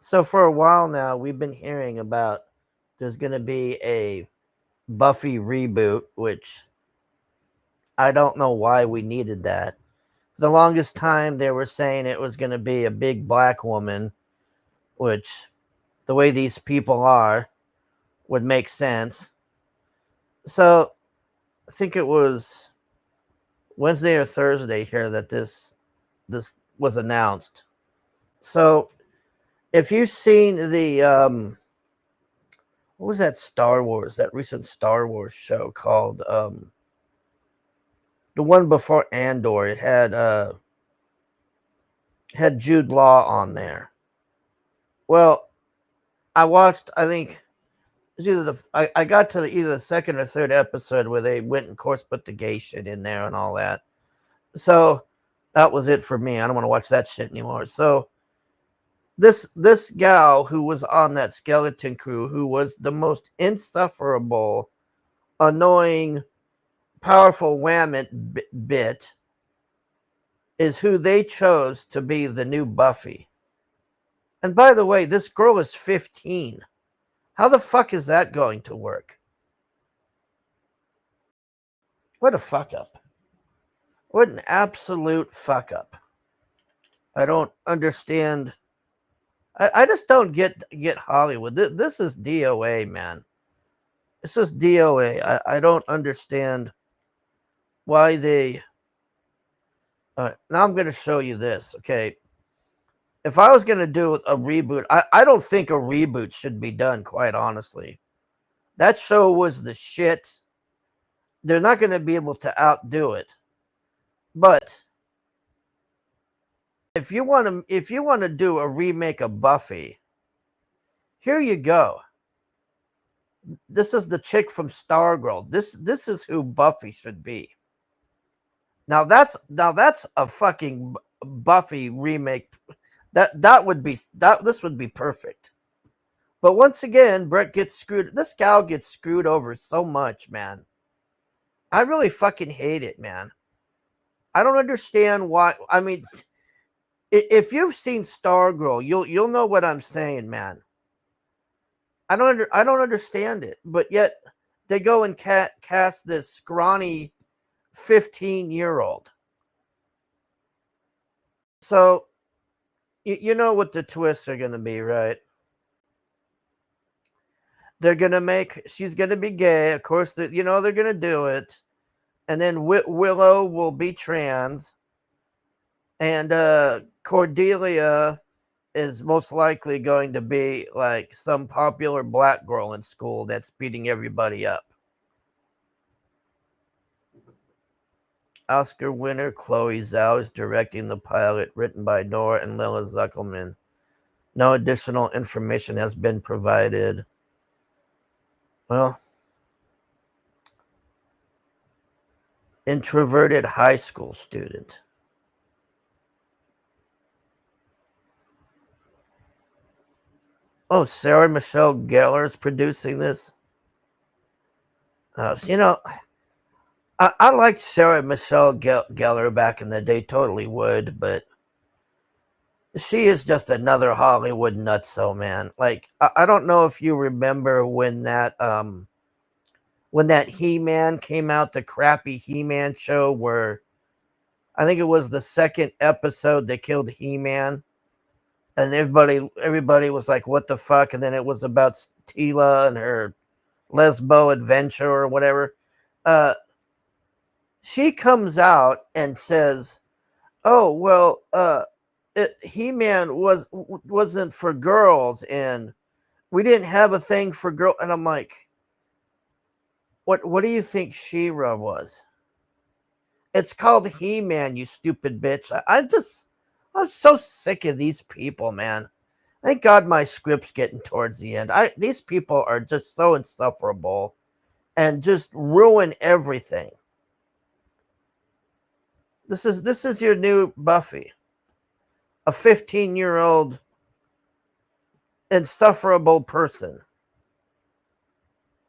So for a while now, we've been hearing about there's going to be a Buffy reboot, which I don't know why we needed that. The longest time they were saying it was going to be a big black woman, which the way these people are would make sense. So I think it was Wednesday or Thursday here that this was announced. So if you've seen the what was that Star Wars, that recent Star Wars show called the one before Andor, it had Jude Law on there. Well, I watched, I think it was either I got to either the second or third episode where they went and of course put the gay shit in there and all that. So that was it for me. I don't want to watch that shit anymore. So this gal who was on that skeleton crew, who was the most insufferable, annoying, powerful whammon bit, is who they chose to be the new Buffy. And by the way, this girl is 15. How the fuck is that going to work? What a fuck up. What an absolute fuck up. I don't understand. I just don't get Hollywood. This is DOA, man. This is DOA. I don't understand why they. Now I'm going to show you this, okay? If I was going to do a reboot, I don't think a reboot should be done, quite honestly. That show was the shit. They're not going to be able to outdo it. But if you want to do a remake of Buffy, here you go. This is the chick from Stargirl. This is who Buffy should be. Now that's a fucking Buffy remake. That would be this would be perfect. But once again, Brett gets screwed. This gal gets screwed over so much, man. I really fucking hate it, man. I don't understand why. I mean, if you've seen Stargirl, you'll know what I'm saying, man. I don't understand it, but yet they go and cast this scrawny 15-year-old. So you know what the twists are going to be, right? They're going to make she's going to be gay, of course. They're going to do it, and then Willow will be trans, and Cordelia is most likely going to be like some popular black girl in school that's beating everybody up. Oscar winner Chloe Zhao is directing the pilot, written by Nora and Lila Zuckerman. No additional information has been provided. Well, introverted high school student. Oh, Sarah Michelle Gellar is producing this. I liked Sarah Michelle Gellar back in the day, totally would, but she is just another Hollywood nutso, man. Like, I don't know if you remember when that He-Man came out, the crappy He-Man show where I think it was the second episode they killed He-Man, and everybody was like, what the fuck? And then it was about Tila and her lesbo adventure or whatever. She comes out and says, "Oh well, He-Man wasn't for girls, and we didn't have a thing for girl." And I'm like, "What do you think She-Ra was? It's called He-Man, you stupid bitch." I'm so sick of these people, man. Thank God my script's getting towards the end. These people are just so insufferable and just ruin everything. This is your new Buffy, a 15-year-old insufferable person.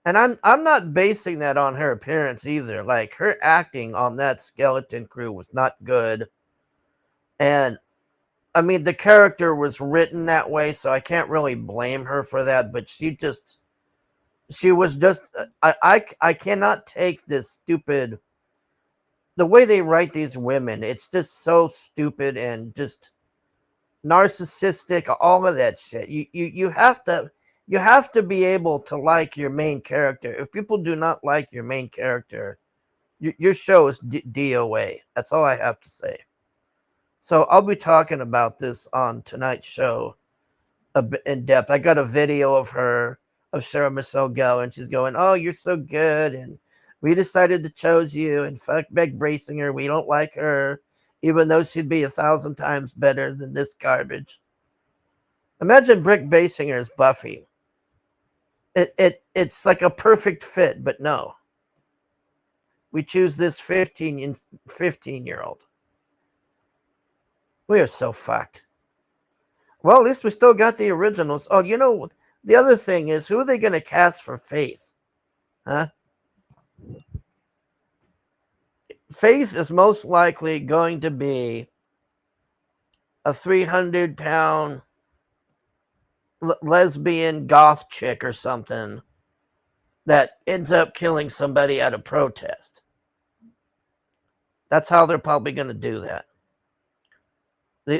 And I'm not basing that on her appearance either. Like, her acting on that skeleton crew was not good. And I mean, the character was written that way, so I can't really blame her for that. But she was just. I cannot take this stupid. The way they write these women, it's just so stupid and just narcissistic. All of that shit. You have to be able to like your main character. If people do not like your main character, your show is DOA. That's all I have to say. So I'll be talking about this on tonight's show a bit in depth. I got a video of Sarah Michelle Gellar, and she's going, "Oh, you're so good, and we decided to choose you, and fuck Meg Brasinger. We don't like her, even though she'd be 1,000 times better than this garbage." Imagine Brick Basinger's Buffy. It's like a perfect fit, but no. We choose this 15-year-old. We are so fucked. Well, at least we still got the originals. Oh, you know, the other thing is, who are they going to cast for Faith? Huh? Faith is most likely going to be a 300-pound lesbian goth chick or something that ends up killing somebody at a protest. That's how they're probably going to do that.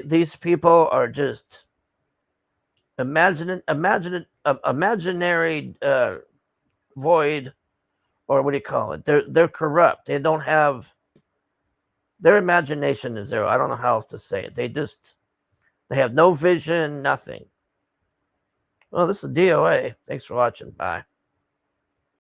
These people are just imaginary void, or what do you call it? They're corrupt. They don't have, their imagination is zero. I don't know how else to say it. They have no vision, nothing. Well, this is DOA. Thanks for watching. Bye.